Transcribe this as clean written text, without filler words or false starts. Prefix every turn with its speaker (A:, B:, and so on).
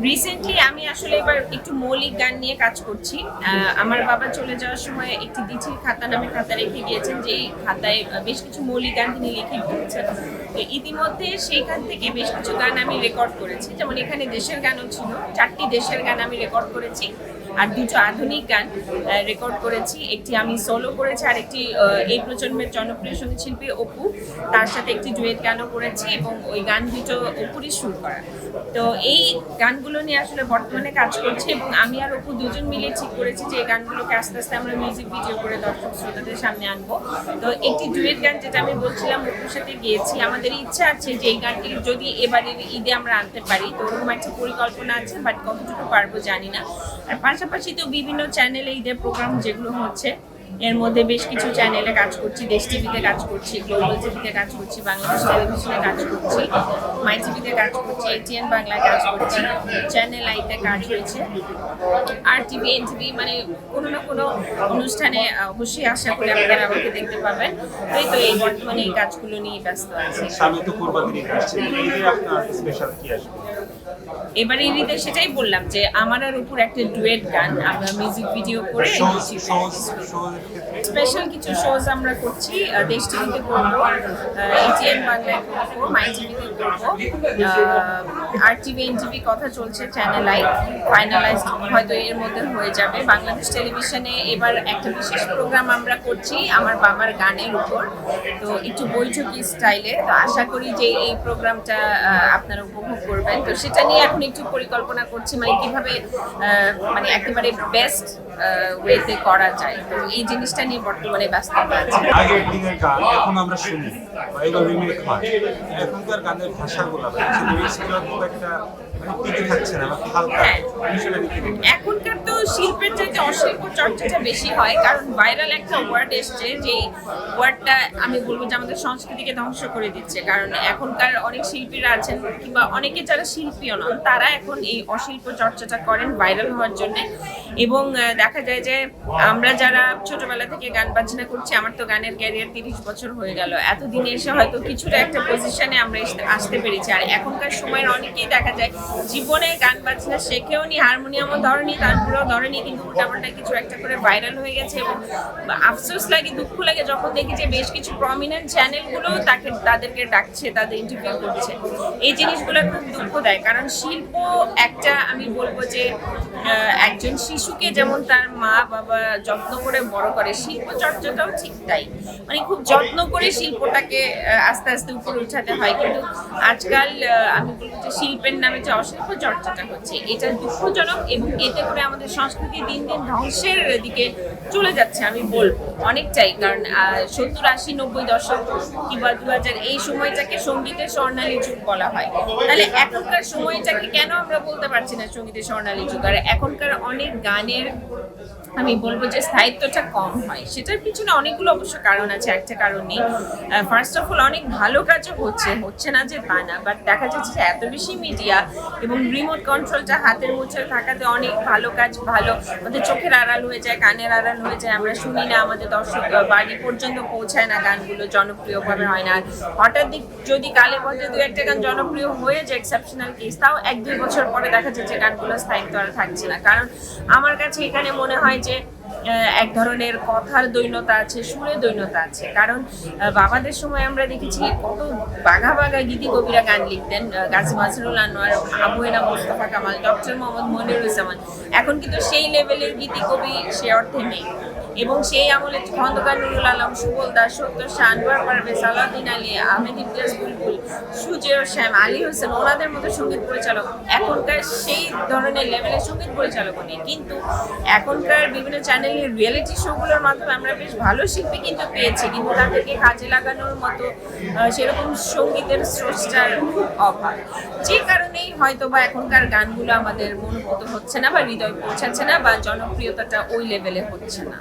A: Recently আমি আসলে এবার একটু মৌলিক গান নিয়ে কাজ করছি। আমার বাবা চলে যাওয়ার সময় একটি দিঠির খাতা নামে খাতা রেখে গিয়েছেন, যে খাতায় বেশ কিছু মৌলিক গান তিনি লিখে দিয়েছেন। তো ইতিমধ্যে সেইখান থেকে বেশ কিছু গান আমি রেকর্ড করেছি, যেমন এখানে দেশের গানও ছিল, 4টি দেশের গান আমি রেকর্ড করেছি আর 2টো আধুনিক গান রেকর্ড করেছি। একটি আমি সোলো করেছি আর একটি এই প্রজন্মের জনপ্রিয় সঙ্গীত শিল্পী অপু, তার সাথে একটি ডুয়েট গানও করেছি এবং ওই গান দুটো অপুরই সুর করা। তো এই গানগুলো নিয়ে আসলে বর্তমানে কাজ করছি এবং আমি আর অপু দুজন মিলে ঠিক করেছি যে এই গানগুলোকে আস্তে আস্তে আমরা মিউজিক ভিডিও করে দর্শক শ্রোতাদের সামনে আনবো। তো একটি ডুয়েট গান যেটা আমি বলছিলাম অপুর সাথে গিয়েছি, আমাদের ইচ্ছা আছে যে এই গানটি যদি এবারের ঈদে আমরা আনতে পারি, তো ওরকম একটা পরিকল্পনা আছে, বাট কতটুকু পারবো জানি না। আর পাশাপাশি তো বিভিন্ন চ্যানেলে ঈদের প্রোগ্রাম যেগুলো হচ্ছে, এর মধ্যে বেশ কিছু চ্যানেলে কাজ করছি, দেশ টিভিতে কাজ করছি, গ্লোবাল টিভিতে কাজ করছি, বাংলাদেশ টেলিভিশনে কাজ করছি, মাই টিভিতে কাজ করছি, এটিএন বাংলায় কাজ করছি, চ্যানেল আইতে কাজ হয়েছে, আর টিভি এনটিভি, মানে কোনো না কোনো অনুষ্ঠানে অবশ্যই আশা করি আপনারা আমাকে দেখতে পাবেন। তাই তো এই বর্তমানে এই কাজগুলো নিয়ে ব্যস্ত আছি। এবারে ঈদে সেটাই বললাম যে আমার আর উপর একটা ডুয়েট গান আমরা মিউজিক ভিডিও করে স্পেশাল কিছু শোজ আমরা করছি, দেশ টিভিতে করবো, এটিএন বাংলায় করবো, মাই টিভিতে করবো, আর টিভি এনটিভি কথা চলছে, চ্যানেল আই ফাইনালাইজ হয়তো এর মধ্যে হয়ে যাবে। বাংলাদেশ টেলিভিশনে এবার একটা বিশেষ প্রোগ্রাম আমরা করছি আমার বাবার গানের উপর, তো একটু বৈঠকি স্টাইলে। তো আশা করি যে এই প্রোগ্রামটা আপনারা উপভোগ করবেন। তো সেটা নিয়ে এখন একটু পরিকল্পনা করছি, মানে কিভাবে মানে একেবারে বেস্ট ওয়েতে করা যায়। তো এই জিনিসটা নিয়ে বর্তমানে ব্যস্ত আছে।
B: আগের দিনের গান এখন আমরা শুনি বা এগুলো রিমেক হয়, এখনকার গানের ভাষাগুলো খুব একটা টিকে থাকছে না,
A: এখনকার তো শিল্পের চাইতে অশিল্প চর্চাটা বেশি হয়, কারণ ভাইরাল একটা ওয়ার্ড এসছে, যে ওয়ার্ডটা আমি বলবো যে আমাদের সংস্কৃতিকে ধ্বংস করে দিচ্ছে। কারণ এখনকার অনেক শিল্পীরা আছেন কিংবা অনেকে যারা শিল্পীও নন, তারা এখন এই অশিল্প চর্চাটা করেন ভাইরাল হওয়ার জন্য। এবং দেখা যায় যে আমরা যারা ছোটবেলা থেকে গান বাজনা করছি, আমার তো গানের ক্যারিয়ার 30 বছর হয়ে গেল, এতদিনে এসে হয়তো কিছুটা একটা পজিশনে আমরা আসতে পেরেছি। আর এখনকার সময়ের অনেকেই দেখা যায় জীবনে গান বাজনা শেখেও নি, হারমোনিয়ামও ধরেনি, তারপরেও ধরেনি, কিন্তু উল্টাপাল্টা কিছু একটা করে ভাইরাল হয়ে গেছে। এবং আফসোস লাগে, দুঃখ লাগে যখন দেখি যে বেশ কিছু প্রমিনেন্ট চ্যানেলগুলো তাদেরকে ডাকছে, তাদের ইন্টারভিউ করছে। এই জিনিসগুলো খুব দুঃখ দেয়, কারণ শিল্প একটা, আমি বলবো যে একজন শিশুকে যেমন তার মা বাবা যত্ন করে বড় করে, শিল্প চর্চাটাও ঠিক তাই, মানে খুব যত্ন করে শিল্পটাকে আস্তে আস্তে উপরে উঠাতে হয়। কিন্তু আজকাল আমি বলবো যে শিল্পের নামে যে অশিল্প চর্চাটা হচ্ছে, এটা দুঃখজনক এবং এতে করে আমাদের সংস্কৃতি দিন দিন ধ্বংসের দিকে চলে যাচ্ছে আমি বলবো অনেকটাই। কারণ 70, 80, 90 দশক কিংবা 2000 এই সময়টাকে সঙ্গীতের স্বর্ণালী যুগ বলা হয়, তাহলে এখনকার সময়টাকে কেন আমরা বলতে পারছি না সঙ্গীতের স্বর্ণালী যুগ? আর এখনকার অনেক গানের আমি বলবো যে স্থায়িত্বটা কম হয়, সেটার পিছনে অনেকগুলো অবশ্য কারণ আছে। একটা কারণ নেই, ফার্স্ট অফ অল অনেক ভালো কাজও হচ্ছে না যে তা না, বাট দেখা যাচ্ছে যে এত বেশি মিডিয়া এবং রিমোট কন্ট্রোলটা হাতের মুঠোয় থাকাতে অনেক ভালো কাজ আমাদের চোখের আড়াল হয়ে যায়, কানের আড়াল হয়ে যায়, আমরা শুনি না, আমাদের দর্শক বাড়ি পর্যন্ত পৌঁছায় না, গানগুলো জনপ্রিয়ভাবে হয় না। হঠাৎ যদি কালে পথে 2-1টা গান জনপ্রিয় হয়ে যায়, এক্সেপশনাল কেস, তাও 1-2 বছর পরে দেখা যাচ্ছে গানগুলো স্থায়িত্ব আর থাকছে না। কারণ আমার কাছে এখানে মনে হয় যে এক ধরনের কথার দৈন্যতা আছে, সুরে দৈন্যতা আছে। কারণ বাবাদের সময় আমরা দেখেছি কত বাঘা বাঘা গীতি কবিরা গান লিখতেন, গাজী মাজহারুল আনোয়ার, আবু এনাম মোস্তফা কামাল, ডক্টর মোহাম্মদ মনিরুজ্জামান। এখন কিন্তু সেই লেভেলের গীতি কবি সে অর্থে নেই। এবং সেই আমলে খন্দকার নুরুল আলম, সুবল দাস, সত্য শাহ, আনোয়ার পারভেজ, আলাউদ্দিন আলী, আহমেদ ইমতিয়াজ বুলবুল, সুজেয় শ্যাম, আলী হোসেন, ওনাদের মতো সঙ্গীত পরিচালক এখনকার সেই ধরনের লেভেলের সঙ্গীত পরিচালকও নেই। কিন্তু এখনকার বিভিন্ন চ্যানেলের রিয়েলিটি শোগুলোর মাধ্যমে আমরা বেশ ভালো শিল্পী কিন্তু পেয়েছি, কিন্তু তাদেরকে কাজে লাগানোর মতো সেরকম সঙ্গীতের স্রষ্টার খুব অভাব। যে কারণেই হয়তো বা এখনকার গানগুলো আমাদের মনোভূত হচ্ছে না বা হৃদয় পৌঁছাচ্ছে না বা জনপ্রিয়তাটা ওই লেভেলে হচ্ছে না।